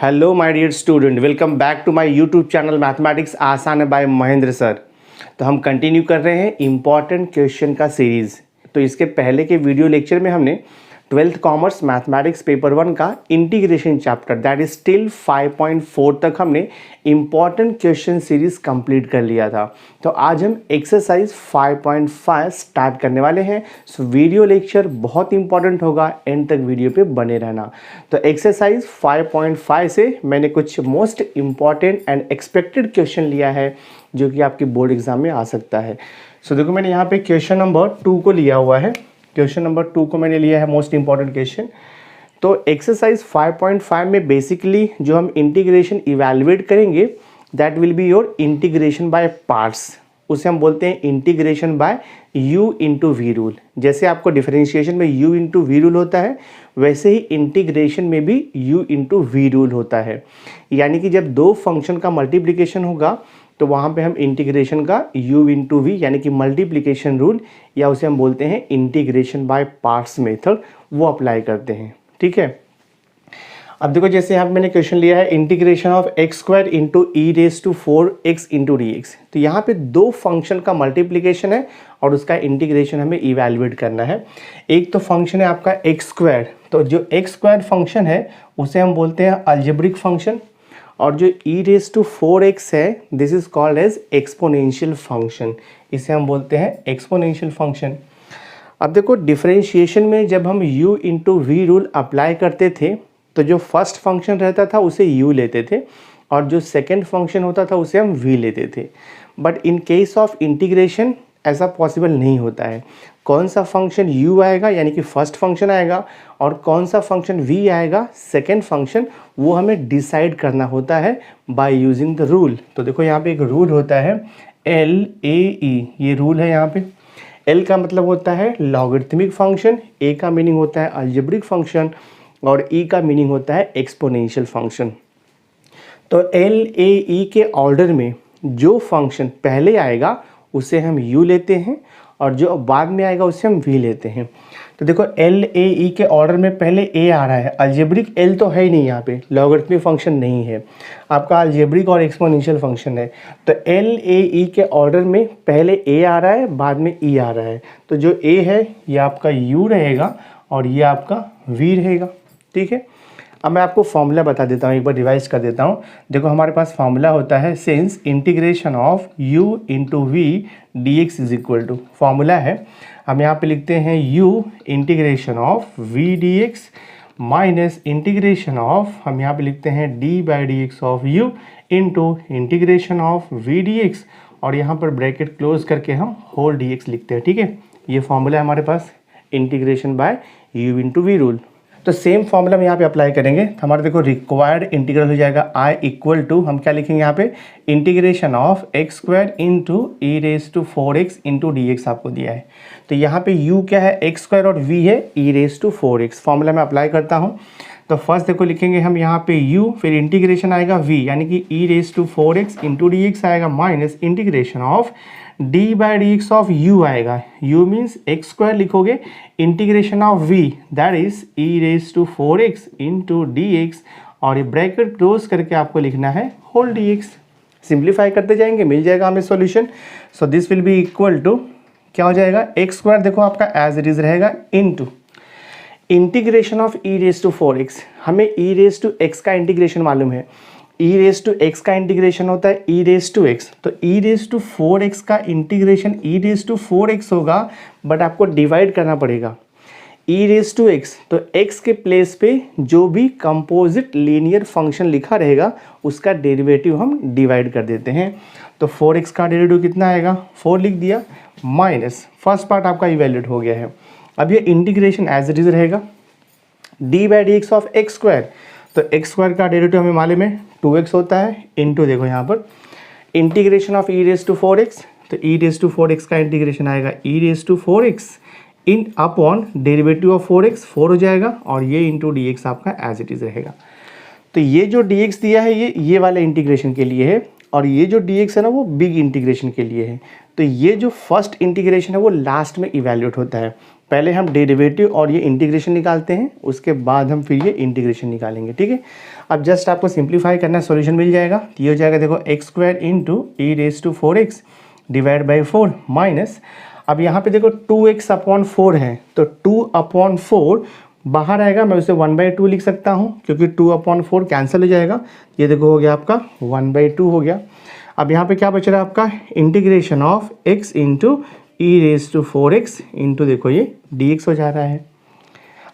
Hello my dear student, welcome back to my YouTube channel mathematics आसान है bye Mahendra sir. तो हम continue कर रहे हैं इम्पॉर्टेंट क्वेश्चन का सीरीज़। तो इसके पहले के वीडियो लेक्चर में हमने 12th कॉमर्स मैथमेटिक्स पेपर 1 का integration chapter that is still 5.4 तक हमने इम्पॉर्टेंट क्वेश्चन सीरीज कंप्लीट कर लिया था। तो आज हम एक्सरसाइज 5.5 स्टार्ट करने वाले हैं। सो वीडियो लेक्चर बहुत इंपॉर्टेंट होगा, एंड तक वीडियो पे बने रहना। तो एक्सरसाइज 5.5 से मैंने कुछ most important and expected question लिया है जो कि आपके बोर्ड एग्जाम में आ सकता है। सो देखो, मैंने यहाँ पे क्वेश्चन नंबर 2 को लिया हुआ है। क्वेश्चन नंबर 2 को मैंने लिया है मोस्ट इंपॉर्टेंट क्वेश्चन। तो एक्सरसाइज 5.5 में बेसिकली जो हम इंटीग्रेशन इवैल्यूएट करेंगे that will be your integration by parts. उसे हम बोलते हैं integration by u into we rule. जैसे आपको डिफरेंशिएशन में u इंटू वी रूल होता है, वैसे ही इंटीग्रेशन में भी u इंटू वी रूल होता है। यानी कि जब दो फंक्शन का मल्टीप्लिकेशन होगा तो वहाँ पे हम इंटीग्रेशन का u इंटू वी यानी कि मल्टीप्लिकेशन रूल या उसे हम बोलते हैं इंटीग्रेशन बाय पार्ट्स मेथड, वो अप्लाई करते हैं। ठीक है, अब देखो जैसे यहाँ पे मैंने क्वेश्चन लिया है integration of X square into E raise to 4x into D x. तो यहाँ पे दो फंक्शन का मल्टीप्लिकेशन है और उसका इंटीग्रेशन हमें इवैल्यूएट करना है। एक तो फंक्शन है आपका एक्स स्क्वायर, तो जो एक्स स्क्वायर फंक्शन है उसे हम बोलते हैं अलजेब्रिक फंक्शन, और जो e रेज टू 4x है this is called as exponential function. इसे हम बोलते हैं एक्सपोनेंशियल फंक्शन। अब देखो डिफरेंशिएशन में जब हम u into we rule apply करते थे तो जो फर्स्ट फंक्शन रहता था उसे u लेते थे और जो सेकेंड फंक्शन होता था उसे हम v लेते थे। But in case of integration ऐसा पॉसिबल नहीं होता है। कौन सा फंक्शन u आएगा यानी कि फर्स्ट फंक्शन आएगा और कौन सा फंक्शन v आएगा सेकेंड फंक्शन, वो हमें डिसाइड करना होता है बाय यूजिंग द रूल। तो देखो यहाँ पे एक रूल होता है LAE, ये रूल है। यहाँ पे L का मतलब होता है लॉगरिथमिक फंक्शन, A का मीनिंग होता है अलजेब्रिक फंक्शन और E का मीनिंग होता है एक्सपोनेंशियल फंक्शन। तो LAE के ऑर्डर में जो फंक्शन पहले आएगा उसे हम u लेते हैं और जो बाद में आएगा उसे हम v लेते हैं। तो देखो LAE के ऑर्डर में पहले a आ रहा है, अलजेब्रिक l तो है ही नहीं, यहाँ पे लॉगरिथमिक फंक्शन नहीं है, आपका अलजेब्रिक और एक्सपोनेंशियल फंक्शन है। तो LAE के ऑर्डर में पहले a आ रहा है, बाद में e आ रहा है। तो जो a है ये आपका u रहेगा और ये आपका v रहेगा। ठीक है, अब मैं आपको फॉर्मूला बता देता हूँ, एक बार रिवाइज कर देता हूँ। देखो हमारे पास फॉर्मूला होता है since integration of u into V D x is equal to, formula है हम यहाँ पे लिखते हैं u integration of v D X minus integration of, हम यहाँ पे लिखते हैं d by D x of u into integration of v D x, और यहाँ पर ब्रैकेट क्लोज करके हम होल डी एक्स लिखते हैं। ठीक है, ये फॉर्मूला है हमारे पास integration by u into we rule. तो सेम फॉर्मूला हम यहाँ पे अप्लाई करेंगे। हमारा देखो रिक्वायर्ड इंटीग्रल हो जाएगा i इक्वल टू, हम क्या लिखेंगे यहाँ पे, integration of X square into E raise to 4x into D X आपको दिया है। तो यहाँ पे u क्या है, एक्स स्क्वायर, और v है e raise to 4x। Formula मैं अप्लाई करता हूँ। तो फर्स्ट देखो लिखेंगे हम यहाँ पे u, फिर इंटीग्रेशन आएगा v यानी कि e raise to 4x into D x आएगा minus integration of d by D x of u आएगा, u मीन्स एक्स स्क्वायर लिखोगे, integration of v that is e raise to 4x into D x, और ये bracket close करके आपको लिखना है whole D x. Simplify करते जाएंगे, मिल जाएगा हमें solution. So this will be equal to, क्या हो जाएगा, एक्स स्क्वायर देखो आपका एज इट इज रहेगा into integration of E raise to 4x। हमें ई रेज टू एक्स का इंटीग्रेशन मालूम है, e रेज टू एक्स का इंटीग्रेशन होता है e रेज टू एक्स, तो e रेज टू 4x का integration e raise to 4x होगा, बट आपको डिवाइड करना पड़ेगा e रेज टू x। तो x के प्लेस पे जो भी कंपोजिट लीनियर फंक्शन लिखा रहेगा उसका डेरिवेटिव हम डिवाइड कर देते हैं। तो 4x का डेरिवेटिव कितना आएगा, 4 लिख दिया, माइनस फर्स्ट पार्ट आपका इवैल्यूएट हो गया है। अब ये इंटीग्रेशन एज इट इज रहेगा d by D x of X square, तो एक्स स्क्वायर का डेरिवेटिव हमें मालूम है 2x होता है, इंटू देखो यहाँ पर integration of E raise to 4x, तो ई रेज टू 4x का इंटीग्रेशन आएगा e raise to 4x in upon derivative of 4x 4 हो जाएगा, और ये इंटू डी एक्स आपका एज इट इज रहेगा। तो ये जो डी एक्स दिया है ये वाले इंटीग्रेशन के लिए है, और ये जो डी एक्स है ना वो बिग इंटीग्रेशन के लिए है। तो ये जो फर्स्ट इंटीग्रेशन है वो लास्ट में इवैल्यूएट होता है। पहले हम डेरिवेटिव और ये इंटीग्रेशन निकालते हैं, उसके बाद हम फिर ये इंटीग्रेशन निकालेंगे, ठीक है। अब जस्ट आपको सिंप्लीफाई करना, सॉल्यूशन मिल जाएगा। तो ये हो जाएगा देखो X square into E raise to 4x divide by 4 minus, अब यहाँ पे देखो 2x अपॉन 4 है, तो 2 अपॉन 4 बाहर आएगा, मैं उसे 1/2 लिख सकता हूँ क्योंकि 2 अपॉन 4 कैंसिल हो जाएगा। ये देखो हो गया आपका 1/2 हो गया। अब यहाँ पे क्या बच रहा है आपका, integration of x into E raise to 4x into देखो ये dx हो जा रहा है।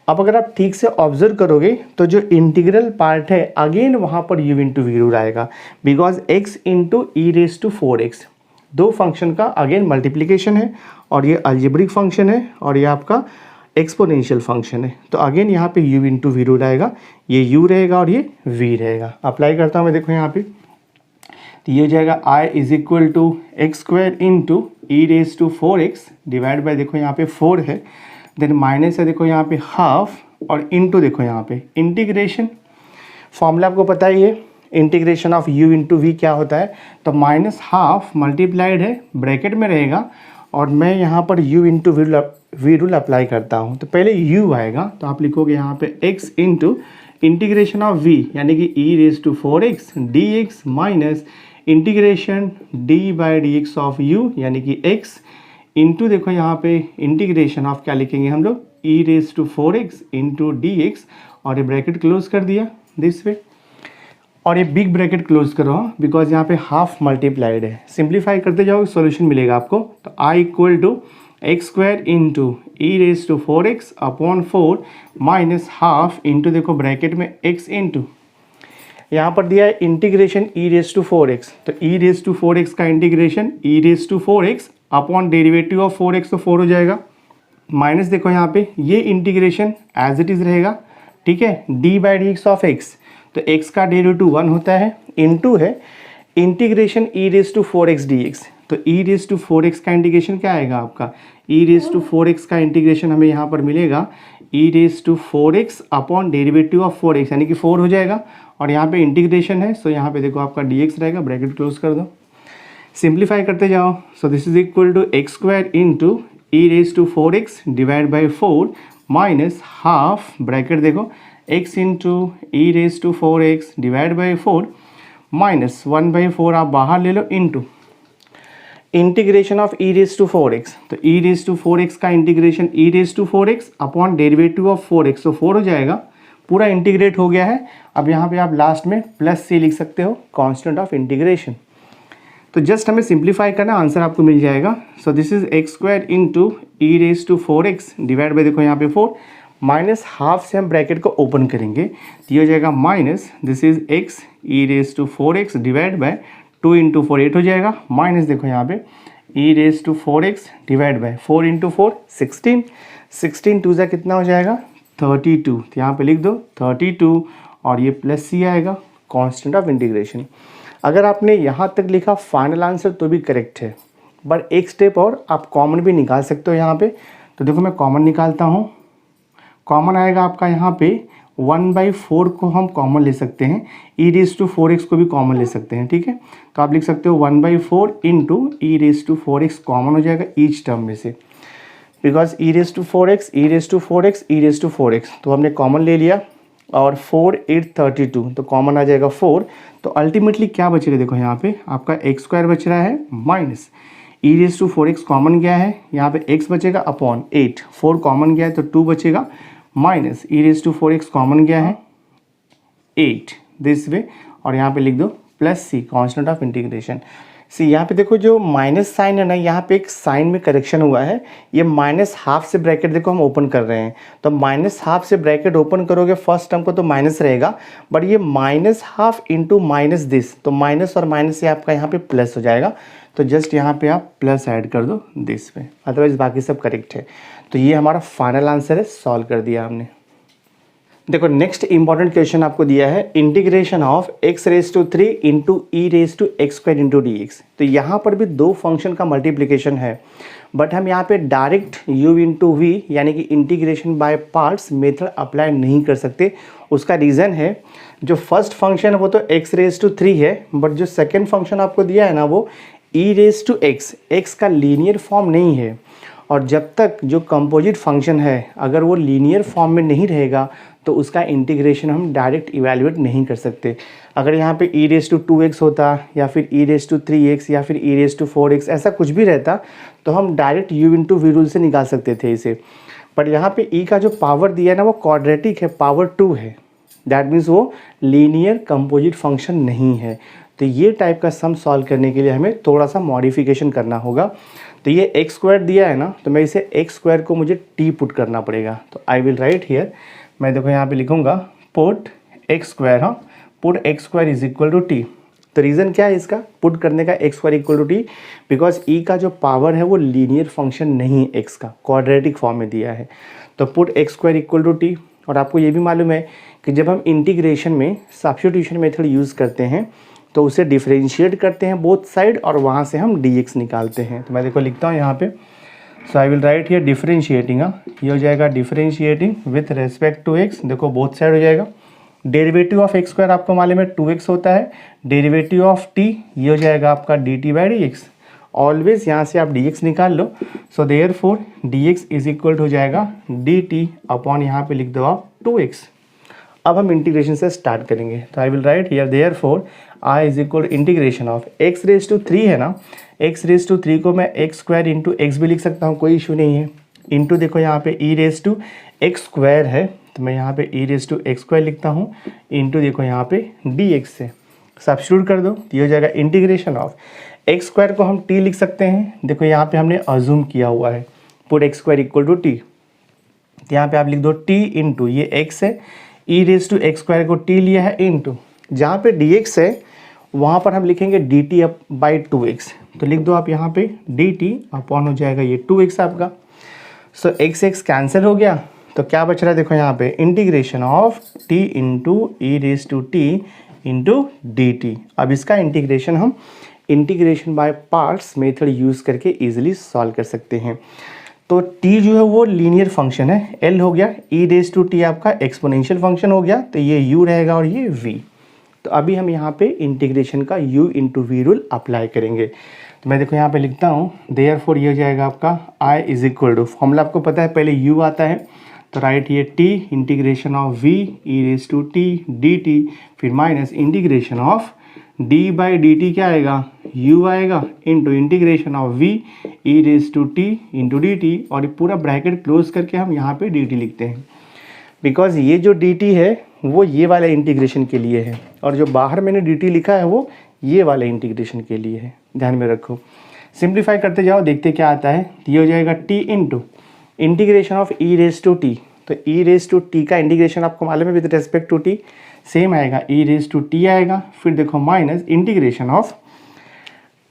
अब अगर आप ठीक से ऑब्जर्व करोगे तो जो इंटीग्रल पार्ट है अगेन वहाँ पर u इंटू वी रूल आएगा, because x into E raise to 4x दो फंक्शन का अगेन मल्टीप्लिकेशन है और ये अलजेब्रिक फंक्शन है और ये आपका एक्सपोनेंशियल फंक्शन है। तो अगेन यहाँ पे u इंटू वी रूल आएगा, ये u रहेगा और ये v रहेगा। अप्लाई करता हूँ मैं, देखो यहाँ पे तो ये हो जाएगा i is equal to x square into E raise to 4x divide by देखो यहाँ पे 4 है, देन माइनस है देखो यहाँ पे हाफ और इंटू देखो यहाँ पे इंटीग्रेशन। फॉर्मूला आपको पता ही है, integration of u into v क्या होता है, तो माइनस हाफ मल्टीप्लाइड है ब्रैकेट में रहेगा और मैं यहाँ पर u into we rule apply करता हूँ। तो पहले u आएगा, तो आप लिखोगे यहाँ पे x into integration of v यानी कि e raise to 4x dx minus integration d by D x of u यानी कि x इंटू देखो यहाँ पे इंटीग्रेशन ऑफ क्या लिखेंगे हम लोग, e raise to 4x into dx और ये ब्रैकेट क्लोज कर दिया दिस वे और ये बिग ब्रैकेट क्लोज करो बिकॉज यहाँ पे हाफ मल्टीप्लाइड है। सिंप्लीफाई करते जाओ सॉल्यूशन मिलेगा आपको। तो i equal to x square into E raise to 4x upon 4 minus half into देखो ब्रैकेट में x इंटू यहाँ पर दिया है integration e raise to 4x, तो ई रेज टू 4x का integration e raise to 4x upon derivative of 4x तो 4 हो जाएगा, माइनस देखो यहाँ पे ये इंटीग्रेशन एज इट इज़ रहेगा, ठीक है, d by D x of x, तो x का डेरिवेटिव 1 होता है, इंटू है integration e raise to 4x dx, तो ई रेज टू 4x का इंटीग्रेशन क्या आएगा आपका, ई रेज टू 4x का इंटीग्रेशन हमें यहाँ पर मिलेगा e raise to 4x upon derivative of 4x यानी कि 4 हो जाएगा और यहाँ पे इंटीग्रेशन है, सो यहाँ पे देखो आपका dx रहेगा, ब्रैकेट क्लोज कर दो, सिंप्लीफाई करते जाओ। So this is equal to x square into E raise to 4x divide by 4 minus half bracket देखो x into E raise to 4x divide by 4 minus 1/4 आप बाहर ले लो into integration of E raise to 4x, तो e raise to 4x का integration e raise to 4x upon derivative of 4x, तो 4 हो जाएगा, पूरा इंटीग्रेट हो गया है। अब यहाँ पे आप लास्ट में प्लस c लिख सकते हो, कांस्टेंट ऑफ इंटीग्रेशन। तो जस्ट हमें सिंप्लीफाई करना, आंसर आपको मिल जाएगा। So this is x square into E raise to 4x divide by देखो यहाँ पे 4 माइनस हाफ से हम ब्रैकेट को ओपन करेंगे, तो ये हो जाएगा minus this is x e raise to 4x divide by 2 into 4 8 हो जाएगा, माइनस देखो यहाँ पे e raise to 4x divide by 4 into 4 16, 16 टू ज़ा कितना हो जाएगा 32, तो यहाँ पे लिख दो 32 और ये प्लस c आएगा, कांस्टेंट ऑफ इंटीग्रेशन। अगर आपने यहाँ तक लिखा फाइनल आंसर तो भी करेक्ट है, बट एक स्टेप और आप कॉमन भी निकाल सकते हो यहाँ पे। तो देखो मैं कॉमन निकालता हूँ, कॉमन आएगा आपका यहाँ पे 1/4 को हम कॉमन ले सकते हैं, ई रेज टू 4x को भी कॉमन ले सकते हैं, ठीक है। तो आप लिख सकते हो 1/4 into E raise to 4x common हो जाएगा ईच टर्म में से, because e raise to 4x e raise to 4x e raise to 4x तो हमने कॉमन ले लिया और 4 8 32 तो कॉमन आ जाएगा 4। तो अल्टीमेटली क्या बचेगा देखो यहाँ पे आपका एक्स स्क्वायर बच रहा है minus e raise to 4x common गया है, यहाँ पे x बचेगा अपॉन 8, 4 कॉमन गया है तो 2 बचेगा minus e raise to 4x common गया है 8 दिस वे और यहाँ पे लिख दो plus c constant of integration. C यहाँ पे देखो जो माइनस साइन है ना, यहाँ पे एक साइन में करेक्शन हुआ है, ये माइनस हाफ से ब्रैकेट देखो हम ओपन कर रहे हैं, तो माइनस हाफ से ब्रैकेट ओपन करोगे फर्स्ट टर्म को तो माइनस रहेगा, बट ये minus half into minus this, तो माइनस और माइनस से आपका यहाँ पे प्लस हो जाएगा, तो जस्ट यहाँ पे आप प्लस ऐड कर दो दिस पे, अदरवाइज बाकी सब करेक्ट है। तो ये हमारा फाइनल आंसर है, सॉल्व कर दिया हमने। देखो नेक्स्ट इंपॉर्टेंट क्वेश्चन आपको दिया है integration of x raise to 3 into E raise to x square into D x. तो यहाँ पर भी दो फंक्शन का मल्टीप्लिकेशन है, बट हम यहाँ पे डायरेक्ट u इंटू वी यानी कि integration by parts method apply नहीं कर सकते। उसका रीज़न है जो फर्स्ट फंक्शन है वो तो x रेज टू 3 है, बट जो सेकेंड फंक्शन आपको दिया है ना वो e raise to x, x का लीनियर फॉर्म नहीं है और जब तक जो कंपोजिट फंक्शन है अगर वो लीनियर फॉर्म में नहीं रहेगा तो उसका इंटीग्रेशन हम डायरेक्ट इवैल्यूएट नहीं कर सकते। अगर यहाँ पे e रेज़ टू 2x होता या फिर e रेज़ टू 3x या फिर e रेज़ टू 4x ऐसा कुछ भी रहता तो हम direct u into we rule से निकाल सकते थे इसे। पर यहाँ पे e का जो पावर दिया है ना वो क्वाड्रेटिक है, पावर 2 है, दैट मीन्स वो लीनियर कंपोजिट फंक्शन नहीं है। तो ये टाइप का सम सॉल्व करने के लिए हमें थोड़ा सा मॉडिफिकेशन करना होगा। तो ये एक्स स्क्वायर दिया है ना, तो मैं इसे एक्स स्क्वायर को मुझे टी पुट करना पड़ेगा। तो आई विल राइट हियर, मैं देखो यहाँ पे लिखूँगा पुट एक्स स्क्वायर, हाँ put x square is equal to t. तो रीज़न क्या है इसका पुट करने का x square equal to t, because e का जो पावर है वो लीनियर फंक्शन नहीं है, एक्स का क्वाड्रेटिक फॉर्म में दिया है। तो put x square equal to t. और आपको ये भी मालूम है कि जब हम इंटीग्रेशन में सब्स्टिट्यूशन मेथड यूज़ करते हैं तो उसे डिफरेंशिएट करते हैं बोथ साइड और वहाँ से हम dx निकालते हैं। तो मैं देखो लिखता हूँ यहाँ पे, so I will write here differentiating, ये हो जाएगा differentiating with respect to x, देखो बोथ साइड हो जाएगा। डेरिवेटिव ऑफ एक्स स्क्वायर आपको मालूम है 2x होता है, डेरिवेटिव ऑफ t ये हो जाएगा आपका dt बाई dx। ऑलवेज यहाँ से आप dx निकाल लो, so therefore dx is equal हो जाएगा dt अपॉन यहाँ पे लिख दो आप 2x। अब हम इंटीग्रेशन से स्टार्ट करेंगे। तो I will write here therefore I is equal integration of x raise to 3 है ना, एक्स रेज टू 3 को मैं एक्स स्क्वायर इंटू एक्स भी लिख सकता हूँ, कोई इशू नहीं है। इंटू देखो यहाँ पे e raise to x square है तो मैं यहाँ पे e raise to x square लिखता हूँ, इंटू देखो यहाँ पे डी एक्स से सब्स्टिट्यूट कर दो, तो ये हो जाएगा इंटीग्रेशन ऑफ एक्स स्क्वायर को हम टी लिख सकते हैं। देखो यहाँ पे हमने अज्यूम किया हुआ है put x square equal to t, यहाँ पे आप लिख दो टी इंटू ये एक्स है, e raise to x square को टी लिया है इंटू जहाँ पे डी एक्स है वहाँ पर हम लिखेंगे D T up by 2x। तो लिख दो आप यहाँ पे डी टी अपॉन हो जाएगा ये 2x आपका। सो एक्स एक्स कैंसिल हो गया तो क्या बच रहा है देखो यहाँ पे integration of t into E raise to t into d t. अब इसका इंटीग्रेशन हम integration by parts method use करके ईजिली सॉल्व कर सकते हैं। तो t जो है वो लीनियर फंक्शन है, l हो गया, e रेज टू t आपका एक्सपोनेंशियल फंक्शन हो गया, तो ये u रहेगा और ये v। तो अभी हम यहाँ पे इंटीग्रेशन का u into we rule apply करेंगे। तो मैं देखो यहाँ पे लिखता हूँ देयरफॉर ये हो जाएगा आपका i is equal to, formula आपको पता है पहले u आता है तो राइट ये t integration of v e raise to t dt, फिर minus integration of d by d t क्या आएगा u आएगा into integration of v e raise to t into d t, और पूरा ब्रैकेट क्लोज करके हम यहाँ पे dt लिखते हैं बिकॉज ये जो dt है वो ये वाले इंटीग्रेशन के लिए है और जो बाहर मैंने dt लिखा है वो ये वाले इंटीग्रेशन के लिए है, ध्यान में रखो। सिंप्लीफाई करते जाओ देखते क्या आता है, तो ये हो जाएगा t into integration of e raise to t। तो e रेज टू t का इंटीग्रेशन आपको मालूम है with respect to t same आएगा, e रेज टू t आएगा, फिर देखो minus integration of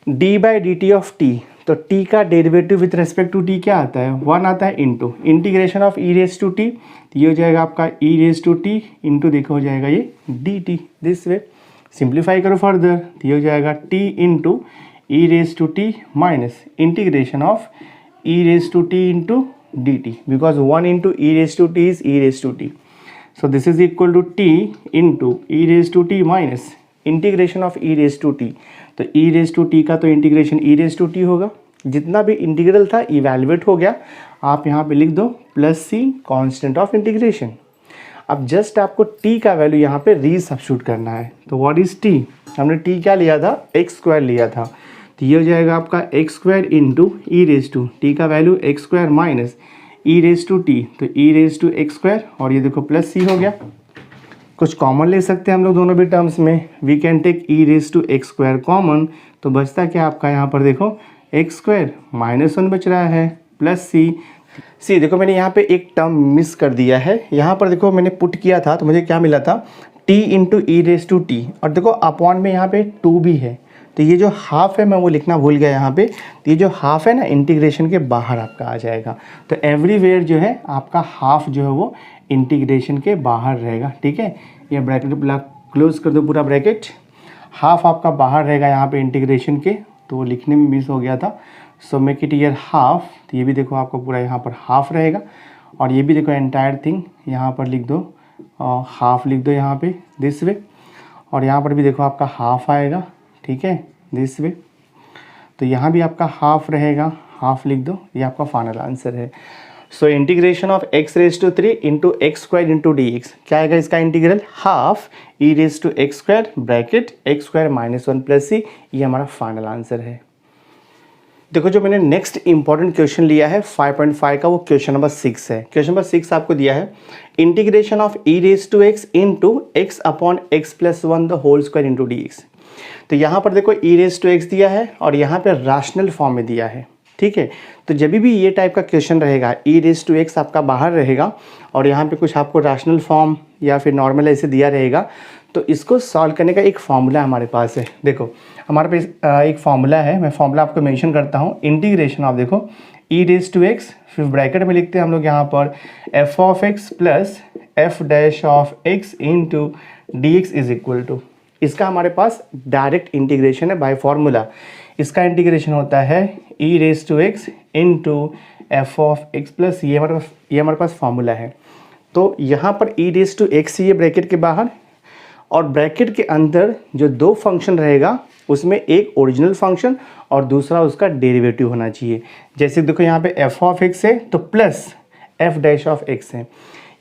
d by d t of t। तो t का derivative with respect to t क्या आता है 1 आता है, into integration of e raise to t, तो ये हो जाएगा आपका e रेज टू t इंटू देखो हो जाएगा ये dt दिस वे। सिंप्लीफाई करो फर्दर तो ये हो जाएगा t into E raise to t minus integration of E raise to t into d t, because 1 into E raise to t is e raise to t. So this is equal to t into E raise to t minus integration of E raise to t. तो e raise to t का तो integration e raise to t होगा, जितना भी integral था evaluate हो गया, आप यहाँ पे लिख दो plus c constant of integration. अब जस्ट आपको t का वैल्यू यहाँ पे री सब्स्टिट्यूट करना है। तो व्हाट इज t, हमने t क्या लिया था एक्स स्क्वायर लिया था, तो ये हो जाएगा आपका x square into E raise to t का value x square minus e raise to t, तो e raise to x square और ये देखो प्लस सी हो गया। कुछ कॉमन ले सकते हैं हम लोग दोनों भी टर्म्स में, we can take e raise to x square common, तो बचता क्या आपका यहाँ पर देखो एक्स स्क्वायर माइनस 1 बच रहा है प्लस सी। देखो मैंने यहाँ पे एक टर्म मिस कर दिया है, यहाँ पर देखो मैंने पुट किया था तो मुझे क्या मिला था t into E raise to t, और देखो अपॉन में यहाँ पे 2 भी है, तो ये जो हाफ है मैं वो लिखना भूल गया यहाँ पे, तो ये जो हाफ है ना इंटीग्रेशन के बाहर आपका आ जाएगा। तो एवरीवेयर जो है आपका हाफ जो है वो इंटीग्रेशन के बाहर रहेगा, ठीक है। ये ब्रैकेट क्लोज कर दो पूरा ब्रैकेट, हाफ आपका बाहर रहेगा यहाँ पे इंटीग्रेशन के, तो वो लिखने में मिस हो गया था। So make it year half, तो ये भी देखो आपको पूरा यहाँ पर हाफ रहेगा, और ये भी देखो एंटायर थिंग यहाँ पर लिख दो, हाफ लिख दो यहाँ पे दिस वे, और यहाँ पर भी देखो आपका हाफ आएगा, ठीक है दिस वे। तो यहाँ भी आपका हाफ रहेगा, हाफ लिख दो, ये आपका फाइनल आंसर है। So integration of x raise to 3 into x square into D x, क्या आएगा इसका integral, half e raise to x square bracket x square minus 1 plus c, ये हमारा फाइनल आंसर है। देखो जो मैंने नेक्स्ट इंपॉर्टेंट क्वेश्चन लिया है 5.5 का, वो क्वेश्चन नंबर 6 है। क्वेश्चन नंबर 6 आपको दिया है integration of E raise to x into x upon x plus 1 the whole square into D x. तो यहाँ पर देखो ई रेज टू एक्स दिया है और यहाँ पे रैशनल फॉर्म में दिया है, ठीक है। तो जब भी ये टाइप का क्वेश्चन रहेगा, ई रेज टू एक्स आपका बाहर रहेगा और यहाँ पे कुछ आपको रैशनल फॉर्म या फिर नॉर्मल ऐसे दिया रहेगा, तो इसको सॉल्व करने का एक फॉर्मूला हमारे पास है। देखो हमारे पास एक फॉर्मूला है, मैं फॉर्मूला आपको मेंशन करता हूँ। इंटीग्रेशन ऑफ देखो ई रेज टू एक्स, फिर ब्रैकेट में लिखते हैं हम लोग यहाँ पर f of x plus f dash of x into D x is equal to, इसका हमारे पास डायरेक्ट इंटीग्रेशन है बाय फॉर्मूला। इसका इंटीग्रेशन होता है e raise to x into f of x plus, ये हमारे पास फॉर्मूला है। तो यहाँ पर ई रेज टू एक्स ये ब्रैकेट के बाहर और ब्रैकेट के अंदर जो दो फंक्शन रहेगा उसमें एक ओरिजिनल फंक्शन और दूसरा उसका डेरिवेटिव होना चाहिए। जैसे देखो यहाँ पे एफ ऑफ एक्स है तो plus f dash of x है,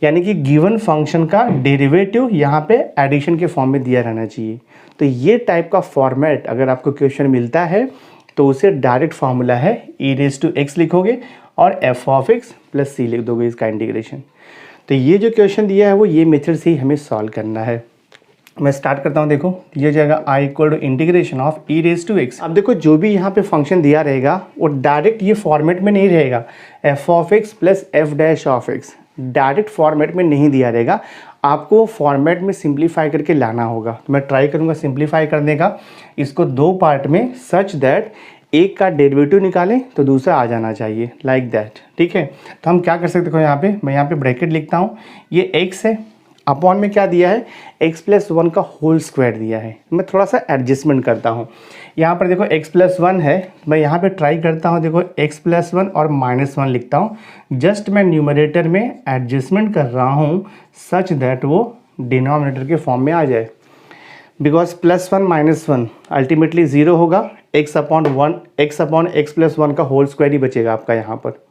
यानी कि गिवन फंक्शन का डेरिवेटिव यहाँ पे एडिशन के फॉर्म में दिया रहना चाहिए। तो ये टाइप का फॉर्मेट अगर आपको क्वेश्चन मिलता है तो उसे डायरेक्ट फार्मूला है ई रेज टू एक्स लिखोगे और एफ ऑफ एक्स प्लस सी लिख दोगे इसका इंटीग्रेशन। तो ये जो क्वेश्चन दिया है वो ये मेथड से ही हमें सॉल्व करना है। मैं स्टार्ट करता हूँ। देखो ये जाएगा I equal to integration of E raise to x. अब देखो जो भी यहाँ पे फंक्शन दिया रहेगा वो डायरेक्ट ये फॉर्मेट में नहीं रहेगा, F of x plus f dash of x direct format में नहीं दिया रहेगा, आपको फॉर्मेट में सिंप्लीफाई करके लाना होगा। तो मैं ट्राई करूँगा सिंप्लीफाई करने का इसको दो पार्ट में, सच दैट एक का डेरिवेटिव निकालें तो दूसरा आ जाना चाहिए, लाइक दैट, ठीक है। तो हम क्या कर सकते देखो यहाँ पे, मैं यहाँ पे ब्रैकेट लिखता हूँ, ये x है, अपॉन में क्या दिया है x प्लस 1 का होल स्क्वायर दिया है। मैं थोड़ा सा एडजस्टमेंट करता हूँ, यहाँ पर देखो x प्लस 1 है, मैं यहाँ पे ट्राई करता हूँ, देखो x प्लस 1 और माइनस 1 लिखता हूँ। जस्ट मैं न्यूमरेटर में एडजस्टमेंट कर रहा हूँ सच दैट वो डिनोमिनेटर के फॉर्म में आ जाए, बिकॉज प्लस 1 माइनस 1 अल्टीमेटली 0 होगा, x अपॉन x प्लस 1 का होल स्क्वायर ही बचेगा आपका यहाँ पर।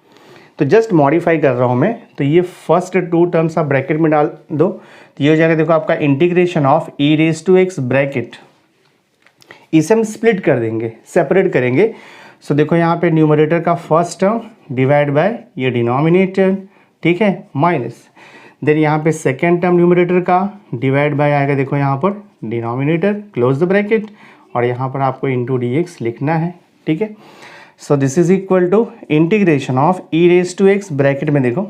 तो जस्ट मॉडिफाई कर रहा हूँ मैं, तो ये फर्स्ट टू टर्म्स आप ब्रैकेट में डाल दो, तो ये हो जाएगा देखो आपका integration of E raise to x bracket, इसे हम स्प्लिट कर देंगे, सेपरेट करेंगे। सो देखो यहाँ पे न्यूमरेटर का फर्स्ट टर्म डिवाइड बाय ये डिनोमिनेटर, ठीक है, माइनस देन यहाँ पे सेकेंड टर्म न्यूमरेटर का डिवाइड बाय आएगा, देखो यहाँ पर डिनोमिनेटर क्लोज द ब्रैकेट और यहाँ पर आपको इंटू डी एक्स लिखना है, ठीक है। So this is equal to integration of E raise to x bracket में देखो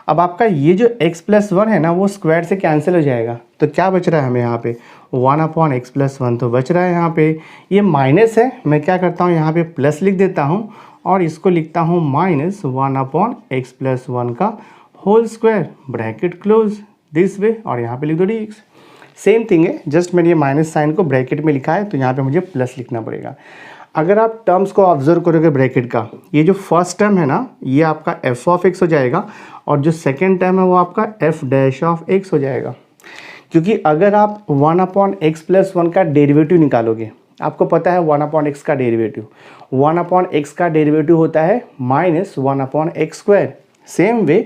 अब आपका ये जो x प्लस 1 है ना वो स्क्वायर से कैंसिल हो जाएगा, तो क्या बच रहा है हमें यहाँ पे 1 अपॉन एक्स प्लस 1 तो बच रहा है। यहाँ पे ये माइनस है, मैं क्या करता हूँ यहाँ पे प्लस लिख देता हूँ और इसको लिखता हूँ माइनस 1 अपॉन एक्स प्लस 1 का whole square bracket close this way और यहाँ पे लिख दो डी एक्स। सेम थिंग है, जस्ट मैंने ये माइनस साइन को ब्रैकेट में लिखा है तो यहाँ पे मुझे प्लस लिखना पड़ेगा। अगर आप टर्म्स को ऑब्जर्व करोगे ब्रैकेट का, ये जो फर्स्ट टर्म है ना ये आपका एफ ऑफ एक्स हो जाएगा और जो सेकेंड टर्म है वो आपका एफ डैश ऑफ एक्स हो जाएगा, क्योंकि अगर आप 1 अपॉन एक्स प्लस 1 का डेरिवेटिव निकालोगे, आपको पता है 1 अपॉन एक्स का डेरिवेटिव, 1 अपॉन एक्स का डेरिवेटिव होता है minus 1 upon x square. Same way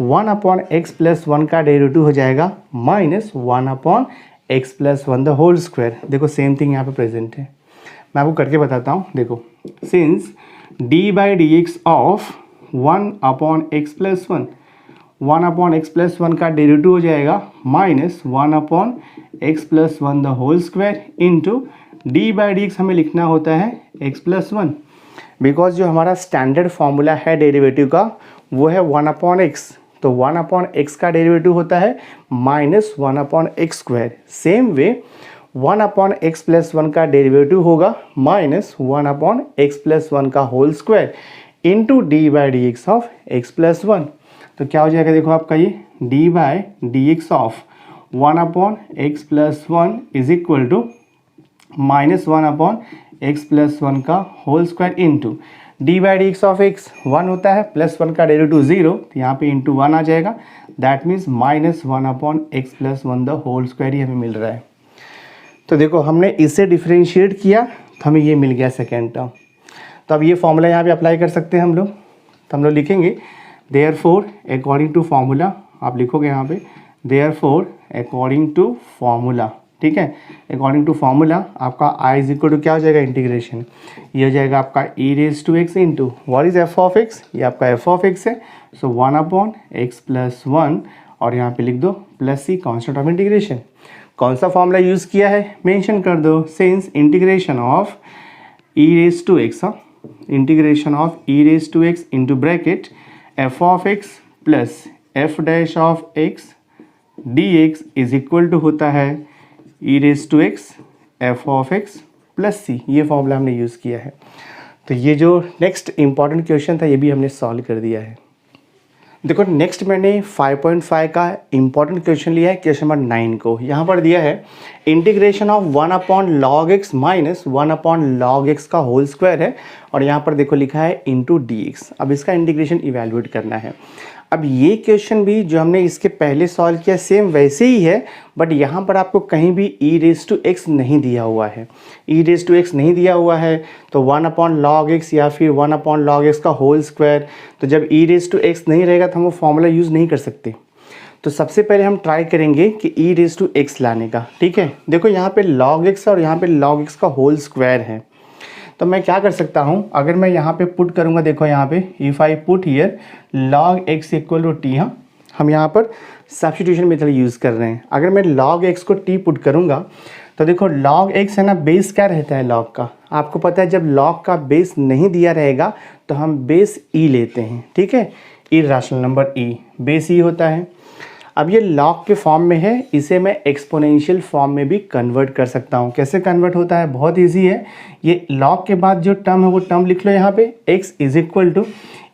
1 upon x plus 1 का डेरिवेटिव हो जाएगा minus 1 upon x plus 1 the whole square. देखो सेम थिंग यहाँ पे प्रेजेंट है, मैं आपको करके बताता हूँ। देखो since d by D x of 1 upon x plus 1, 1 upon x plus 1 का डेरिवेटिव हो जाएगा minus 1 upon x plus 1 the whole square into d by D x हमें लिखना होता है एक्स प्लस 1, बिकॉज जो हमारा स्टैंडर्ड फॉर्मूला है डेरिवेटिव का वो है 1 अपॉन एक्स, तो 1 अपॉन एक्स का डेरिवेटिव होता है minus 1 upon x square. Same way 1 upon x plus 1 का डेरिवेटिव होगा माइनस 1 अपॉन एक्स प्लस 1 का whole square into d by D x of x plus 1। तो क्या हो जाएगा देखो आपका ये d by D x of 1 upon x plus 1 is equal to minus 1 upon x plus 1 का whole square into d by D x of x 1 होता है, प्लस 1 का डेरिवेटिव 0, तो यहाँ पे इंटू 1 आ जाएगा, that means minus 1 upon x plus 1 the whole square ही हमें मिल रहा है। तो देखो हमने इसे डिफ्रेंशिएट किया तो हमें ये मिल गया सेकेंड टर्म। तो अब ये फॉर्मूला यहाँ पे अप्लाई कर सकते हैं हम लोग। तो हम लोग लिखेंगे देयरफॉर अकॉर्डिंग टू फार्मूला, आप लिखोगे यहाँ पे देयरफॉर अकॉर्डिंग टू फार्मूला, ठीक है। अकॉर्डिंग टू फार्मूला आपका आई इज इक्वल टू क्या हो जाएगा, इंटीग्रेशन, ये हो जाएगा आपका e raise to x into what is f of x, ये आपका एफ ऑफ एक्स है, सो 1/x+1 और यहाँ पे लिख दो plus c constant of integration. कौन सा फॉर्मूला यूज़ किया है मेंशन कर दो, since integration of E raise to x, integration of E raise to x into bracket f of x plus f dash of x d x is equal to होता है e raise to x f of x plus c. ये formula हमने use किया है। तो ये जो next important question था ये भी हमने सॉल्व कर दिया है। देखो नेक्स्ट मैंने 5.5 का इंपॉर्टेंट क्वेश्चन लिया है, क्वेश्चन नंबर 9 को। यहाँ पर दिया है integration of 1/log x minus 1/log x का होल स्क्वायर है और यहाँ पर देखो लिखा है इंटू डी एक्स। अब इसका इंटीग्रेशन इवेल्युएट करना है। अब ये क्वेश्चन भी जो हमने इसके पहले सॉल्व किया सेम वैसे ही है, बट यहाँ पर आपको कहीं भी ई रेज टू एक्स नहीं दिया हुआ है। ई रेज टू एक्स नहीं दिया हुआ है तो 1/log x या फिर 1/log x का होल स्क्वायर, तो जब ई रेज टू एक्स नहीं रहेगा तो हम वो फॉर्मूला यूज़ नहीं कर सकते। तो सबसे पहले हम ट्राई करेंगे कि ई रेज टू एक्स लाने का, ठीक है। देखो यहाँ पे log x और यहाँ पे log x का होल स्क्वायर है, तो मैं क्या कर सकता हूँ, अगर मैं यहाँ पे पुट करूँगा, देखो यहाँ पे if I put here log x equal to t, हाँ हम यहाँ पर सब्स्टिट्यूशन मेथड यूज़ कर रहे हैं। अगर मैं log x को t पुट करूँगा तो देखो log x है ना, बेस क्या रहता है log का, आपको पता है जब log का बेस नहीं दिया रहेगा तो हम बेस e लेते हैं, ठीक है। Irrational number e base e होता है। अब ये log के फॉर्म में है, इसे मैं एक्सपोनेंशियल फॉर्म में भी कन्वर्ट कर सकता हूँ। कैसे कन्वर्ट होता है, बहुत इजी है। ये log के बाद जो टर्म है वो टर्म लिख लो यहाँ पे, x इज इक्वल टू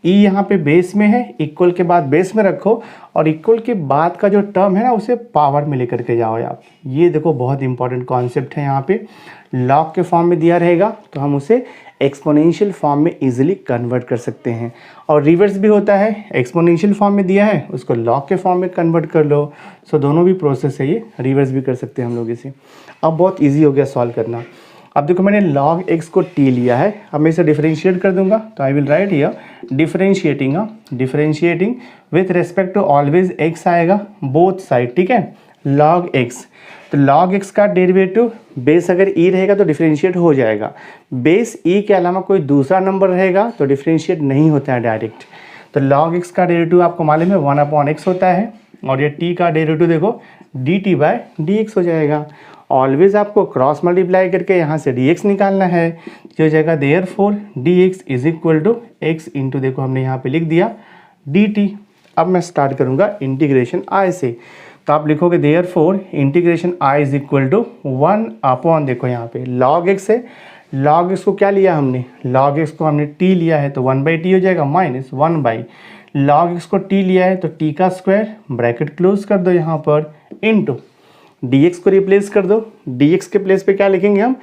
ई, यहाँ पे बेस में है, इक्वल के बाद बेस में रखो और इक्वल के बाद का जो टर्म है ना उसे पावर में लेकर के जाओ आप। ये देखो बहुत इंपॉर्टेंट कॉन्सेप्ट है। यहाँ पे log के फॉर्म में दिया रहेगा तो हम उसे एक्सपोनेंशियल फॉर्म में इजीली कन्वर्ट कर सकते हैं। और रिवर्स भी होता है, एक्सपोनेंशियल फॉर्म में दिया है उसको log के फॉर्म में कन्वर्ट कर लो। सो दोनों भी प्रोसेस है, ये रिवर्स भी कर सकते हैं हम लोग इसे। अब बहुत ईजी हो गया सॉल्व करना। अब देखो मैंने log x को t लिया है, अब मैं इसे डिफरेंशिएट कर दूंगा तो I will write here differentiating with respect to always x आएगा बोथ साइड, ठीक है। log x, तो log x का डेरिवेटिव बेस अगर e रहेगा तो डिफरेंशिएट हो जाएगा, बेस e के अलावा कोई दूसरा नंबर रहेगा तो डिफरेंशिएट नहीं होता है डायरेक्ट। तो log x का डेरिवेटिव आपको मालूम है 1/x होता है और ये t का डेरिवेटिव देखो dt/dx हो जाएगा। ऑलवेज आपको क्रॉस मल्टीप्लाई करके यहाँ से dx निकालना है, जो हो जाएगा therefore dx is equal to x into, देखो हमने यहाँ पे लिख दिया dt। अब मैं स्टार्ट करूँगा इंटीग्रेशन i से, तो आप लिखोगे therefore integration i is equal to 1/, देखो यहाँ पे log x है, log x को क्या लिया हमने, log x को हमने t लिया है तो 1/t हो जाएगा माइनस 1/log x को t लिया है तो t का स्क्वायर, ब्रैकेट क्लोज कर दो यहाँ पर, इंटू dx को रिप्लेस कर दो, dx के प्लेस पे क्या लिखेंगे हम,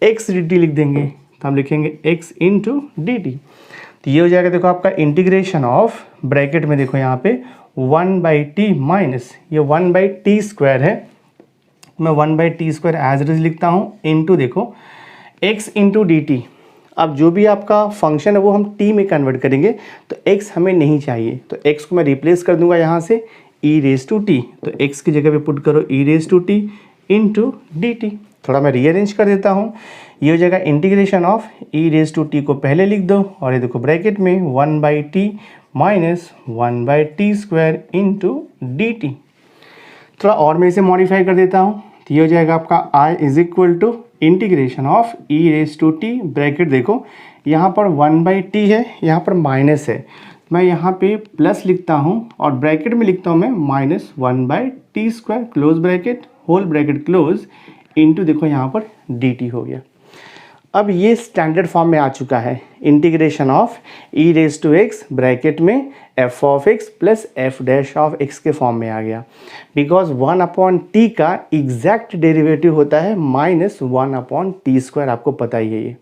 x dt लिख देंगे, तो हम लिखेंगे x इंटू डी टी। तो ये हो जाएगा देखो आपका इंटीग्रेशन ऑफ, ब्रैकेट में देखो यहाँ पे 1/t माइनस ये 1/t स्क्वायर है, मैं 1/t square as it is लिखता हूँ, इंटू देखो x इंटू डी टी। अब जो भी आपका फंक्शन है वो हम t में कन्वर्ट करेंगे, तो x हमें नहीं चाहिए तो x को मैं रिप्लेस कर दूंगा यहाँ से ई रेज टू टी, तो x की जगह पे पुट करो e raise to t into d t. थोड़ा मैं रीअरेंज कर देता हूँ, ये हो जाएगा integration of E raise to t को पहले लिख दो और ये देखो ब्रैकेट में 1/t minus 1/t square into d t. थोड़ा और मैं इसे मॉडिफाई कर देता हूँ, तो ये हो जाएगा आपका i is equal to integration of E raise to t, bracket देखो यहाँ पर 1/t है, यहाँ पर माइनस है, मैं यहाँ पे प्लस लिखता हूँ और ब्रैकेट में लिखता हूँ मैं minus 1/t square, close bracket, whole bracket close, into देखो यहाँ पर dt हो गया। अब ये स्टैंडर्ड फॉर्म में आ चुका है, integration of E raise to x bracket में f of x plus f dash of x के फॉर्म में आ गया, बिकॉज 1/t का एग्जैक्ट डेरिवेटिव होता है माइनस 1/t स्क्वायर, आपको पता ही है ये।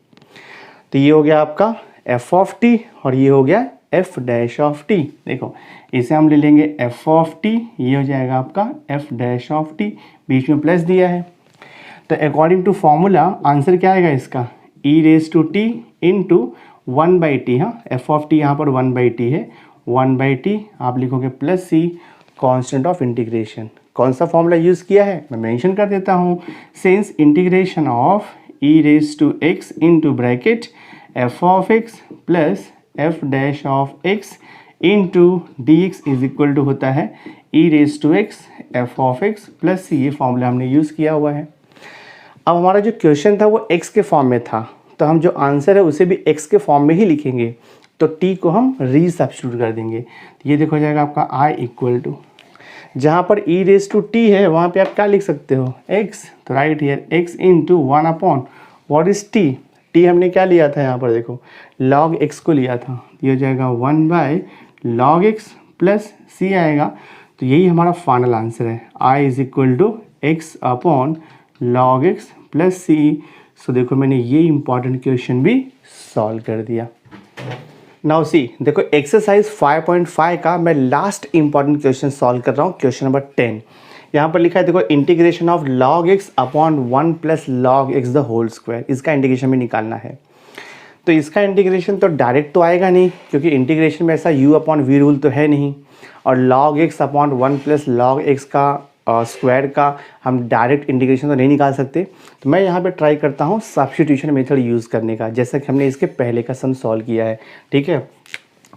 तो ये हो गया आपका एफ ऑफ टी और ये हो गया एफ डैश ऑफ टी। देखो इसे हम ले लेंगे एफ ऑफ टी, ये हो जाएगा आपका एफ डैश ऑफ टी, बीच में प्लस दिया है। तो अकॉर्डिंग टू फॉर्मूला आंसर क्या आएगा इसका, e raise to t into 1/t, हाँ एफ ऑफ टी यहाँ पर 1/t है, 1/t आप लिखोगे plus c constant of integration. कौन सा फॉर्मूला यूज़ किया है मैं मेंशन कर देता हूँ, since integration of E raise to x into bracket f of x plus f dash of x into D x is equal to होता है e raise to x f of x plus c, ये formula हमने use किया हुआ है। अब हमारा जो क्वेश्चन था वो एक्स के फॉर्म में था, तो हम जो आंसर है उसे भी एक्स के फॉर्म में ही लिखेंगे, तो टी को हम री सब्स्टिट्यूट कर देंगे। तो ये देखो जाएगा आपका आई इक्वल टू, जहाँ पर ई रेज टू टी है वहाँ पे आप क्या लिख सकते हो एक्स, तो right here x into 1 what is T, T हमने क्या लिया था यहाँ पर देखो लॉग एक्स को लिया था, ये हो जाएगा 1/log x प्लस सी आएगा। तो यही हमारा फाइनल आंसर है, I is equal to x upon log x plus c. So देखो मैंने ये इंपॉर्टेंट क्वेश्चन भी सॉल्व कर दिया। नाउ सी देखो एक्सरसाइज 5.5 का मैं लास्ट इंपॉर्टेंट क्वेश्चन सॉल्व कर रहा हूँ, क्वेश्चन नंबर 10। यहाँ पर लिखा है देखो integration of log x upon 1 plus log x the whole square, इसका इंटीग्रेशन भी निकालना है। तो इसका इंटीग्रेशन तो डायरेक्ट तो आएगा नहीं, क्योंकि इंटीग्रेशन में ऐसा u अपॉन वी रूल तो है नहीं, और log x upon 1 plus log x का स्क्वायर का हम डायरेक्ट इंटीग्रेशन तो नहीं निकाल सकते। तो मैं यहाँ पे ट्राई करता हूँ सब्स्टिट्यूशन मेथड यूज़ करने का, जैसा कि हमने इसके पहले का सम सॉल्व किया है, ठीक है।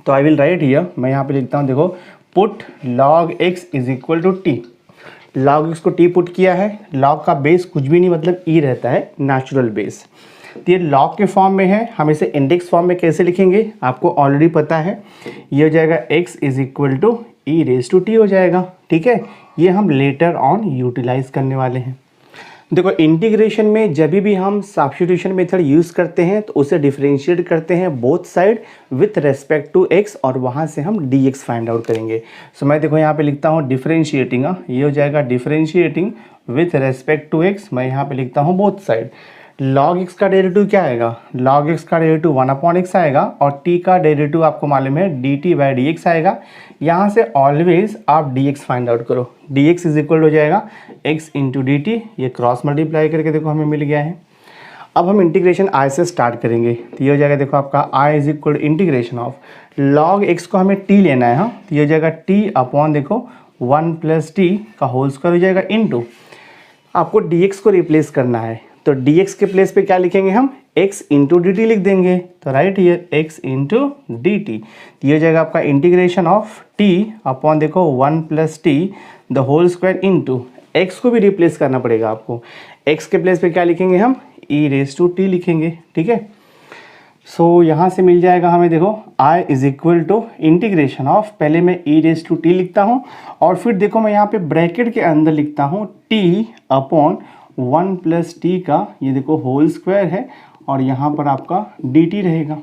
तो आई विल राइट हियर, मैं यहाँ पे लिखता हूँ देखो put log x is equal to t, log x को टी पुट किया है, log का बेस कुछ भी नहीं मतलब ई रहता है नेचुरल बेस। तो ये log के फॉर्म में है, हम इसे इंडेक्स फॉर्म में कैसे लिखेंगे आपको ऑलरेडी पता है, ये हो जाएगा x is equal to e raise to t हो जाएगा, ठीक है। ये हम लेटर ऑन यूटिलाइज करने वाले हैं। देखो इंटीग्रेशन में जब भी हम सब्स्टिट्यूशन मेथड यूज़ करते हैं तो उसे डिफरेंशिएट करते हैं both side with respect to x, और वहाँ से हम dx फाइंड आउट करेंगे। सो मैं देखो यहाँ पे लिखता हूँ डिफरेंशिएटिंग, ये हो जाएगा differentiating with respect to x, मैं यहाँ पे लिखता हूँ बोथ साइड। log x का डेरिवेटिव क्या आएगा, log x का डेरिवेटिव 1/x आएगा, और t का डेरिवेटिव आपको मालूम है dt/dx आएगा। यहाँ से ऑलवेज आप dx फाइंड आउट करो, dx इज इक्वल हो जाएगा x इंटू डी टी, ये क्रॉस मल्टीप्लाई करके देखो हमें मिल गया है। अब हम इंटीग्रेशन i से स्टार्ट करेंगे, तो ये हो जाएगा देखो आपका i is equal integration of log x को हमें t लेना है, हाँ, तो ये हो जाएगा t अपॉन देखो 1 प्लस टी का होल स्क्वायर हो जाएगा इंटू आपको dx को रिप्लेस करना है, तो dx के प्लेस पे क्या लिखेंगे हम x इंटू डी टी लिख देंगे, तो right here x into d T, ये हो जाएगा आपका इंटीग्रेशन ऑफ t अपॉन देखो 1 plus t the whole square into x को भी रिप्लेस करना पड़ेगा आपको, x के प्लेस पे क्या लिखेंगे हम e रेज टू टी लिखेंगे, ठीक है। सो यहाँ से मिल जाएगा हमें देखो i is equal to integration of, पहले मैं e रेज टू टी लिखता हूँ और फिर देखो मैं यहाँ पे ब्रैकेट के अंदर लिखता हूँ t अपॉन 1 प्लस टी का ये देखो होल स्क्वायर है, और यहाँ पर आपका डी टी रहेगा।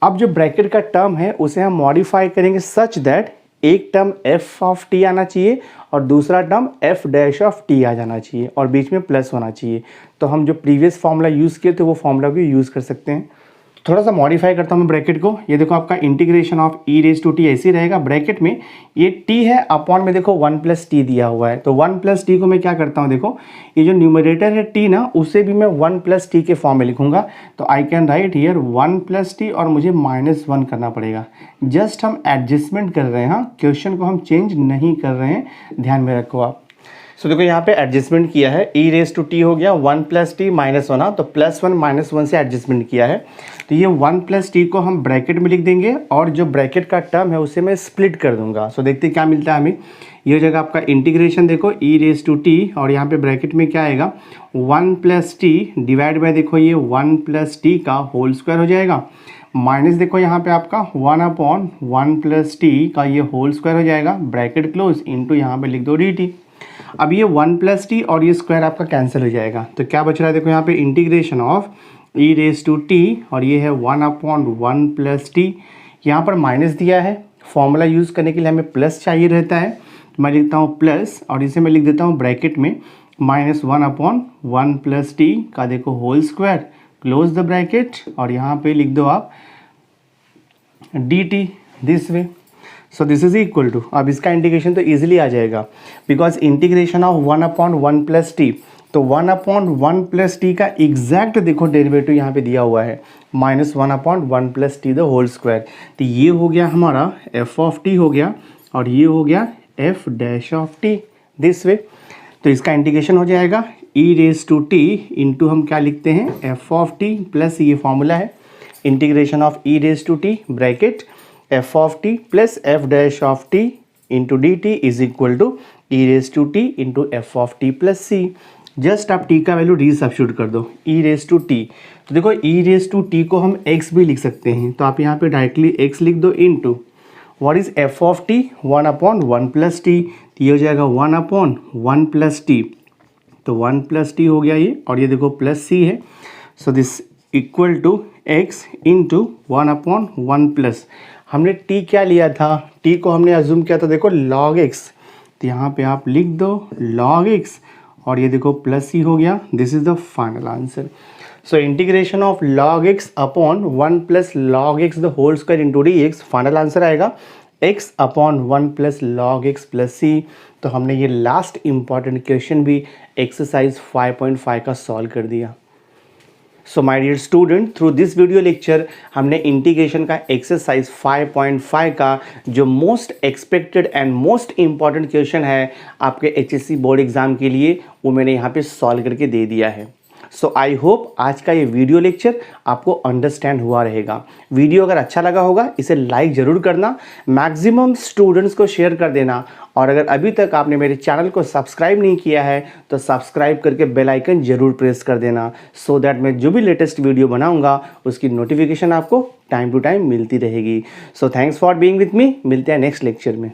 अब जो ब्रैकेट का टर्म है उसे हम मॉडिफाई करेंगे सच दैट एक टर्म एफ ऑफ टी आना चाहिए और दूसरा term f dash of t आ जाना चाहिए, और बीच में प्लस होना चाहिए। तो हम जो प्रीवियस फॉर्मूला यूज़ किए थे वो फॉर्मूला भी यूज़ कर सकते हैं। थोड़ा सा मॉडिफाई करता हूँ मैं ब्रैकेट को, ये देखो आपका integration of E raise to t ऐसे रहेगा, ब्रैकेट में ये टी है अपॉन में देखो 1 प्लस टी दिया हुआ है, तो 1 प्लस टी को मैं क्या करता हूँ देखो ये जो न्यूमरेटर है टी ना, उसे भी मैं 1 प्लस टी के फॉर्म में लिखूंगा, तो I can write here 1 plus T और मुझे -1 करना पड़ेगा। जस्ट हम एडजस्टमेंट कर रहे हैं, हाँ, क्वेश्चन को हम चेंज नहीं कर रहे हैं, ध्यान में रखो आप। सो देखो यहाँ पे एडजस्टमेंट किया है, ई रेज टू टी हो गया 1 प्लस टी -1, तो +1 -1 से एडजस्टमेंट किया है, तो ये 1 प्लस टी को हम ब्रैकेट में लिख देंगे और जो ब्रैकेट का टर्म है उसे मैं स्प्लिट कर दूंगा। सो देखते हैं क्या मिलता है हमें, ये हो जाएगा आपका इंटीग्रेशन देखो ई रेज टू टी, और यहाँ पे ब्रैकेट में क्या आएगा 1 प्लस टी डिवाइड बाय देखो ये 1 प्लस टी का होल स्क्वायर हो जाएगा, माइनस देखो यहाँ पे आपका 1/1 प्लस टी का ये होल स्क्वायर हो जाएगा, ब्रैकेट क्लोज इंटू यहाँ पे लिख दो डी टी। अब ये 1 प्लस टी और ये स्क्वायर आपका कैंसिल हो जाएगा, तो क्या बच रहा है देखो यहाँ पे integration of E raise to t, और ये है 1/1 प्लस टी, यहाँ पर माइनस दिया है, फॉर्मूला यूज़ करने के लिए हमें प्लस चाहिए रहता है, तो मैं लिखता हूँ प्लस और इसे मैं लिख देता हूँ ब्रैकेट में -1/1 प्लस टी का देखो whole square, close the bracket, और यहाँ पे लिख दो आप d t this way. So this is equal to, अब इसका इंटीग्रेशन तो ईजिली आ जाएगा because integration of 1/1 plus t, तो 1/1 प्लस टी का एग्जैक्ट देखो डेरिवेटिव यहाँ पे दिया हुआ है -1/1 plus t the whole square. तो ये हो गया हमारा एफ ऑफ टी हो गया और ये हो गया f dash of t this way. तो इसका इंटीग्रेशन हो जाएगा e raise to t into हम क्या लिखते हैं एफ ऑफ टी प्लस ये फॉर्मूला है integration of E raise to t bracket f of t plus f dash of t into d t is equal to e raise to t into f of t plus C. Just आप t का value resubstitute कर दो ई raise to t. तो देखो e raise to t को हम x भी लिख सकते हैं, तो आप यहाँ पे डायरेक्टली एक्स लिख दो into what is f of T 1/1 plus T. ये हो जाएगा 1/1 प्लस टी, तो 1 प्लस टी हो गया ये और ये देखो प्लस सी है। So this equal to x into 1/1 plus हमने टी क्या लिया था, टी को हमने अज्यूम किया था देखो लॉग एक्स। तो यहाँ पे आप लिख दो लॉग एक्स और ये देखो प्लस सी हो गया। This is the final answer. So integration of log x upon 1 plus log x the whole square into D x, final answer आएगा x upon 1 plus log x plus c. तो हमने ये last important question भी exercise 5.5 का solve कर दिया। So my dear student, through this video lecture हमने integration का एक्सरसाइज 5.5 का जो most expected and most important question है आपके एचएससी बोर्ड एग्जाम के लिए, वो मैंने यहाँ पे सॉल्व करके दे दिया है। सो आई होप आज का ये वीडियो लेक्चर आपको अंडरस्टैंड हुआ रहेगा। वीडियो अगर अच्छा लगा होगा इसे लाइक ज़रूर करना, मैक्सिमम स्टूडेंट्स को शेयर कर देना और अगर अभी तक आपने मेरे चैनल को सब्सक्राइब नहीं किया है तो सब्सक्राइब करके बेल आइकन ज़रूर प्रेस कर देना, सो दैट मैं जो भी लेटेस्ट वीडियो बनाऊंगा उसकी नोटिफिकेशन आपको टाइम टू टाइम मिलती रहेगी। So thanks for being with me, मिलते हैं नेक्स्ट लेक्चर में।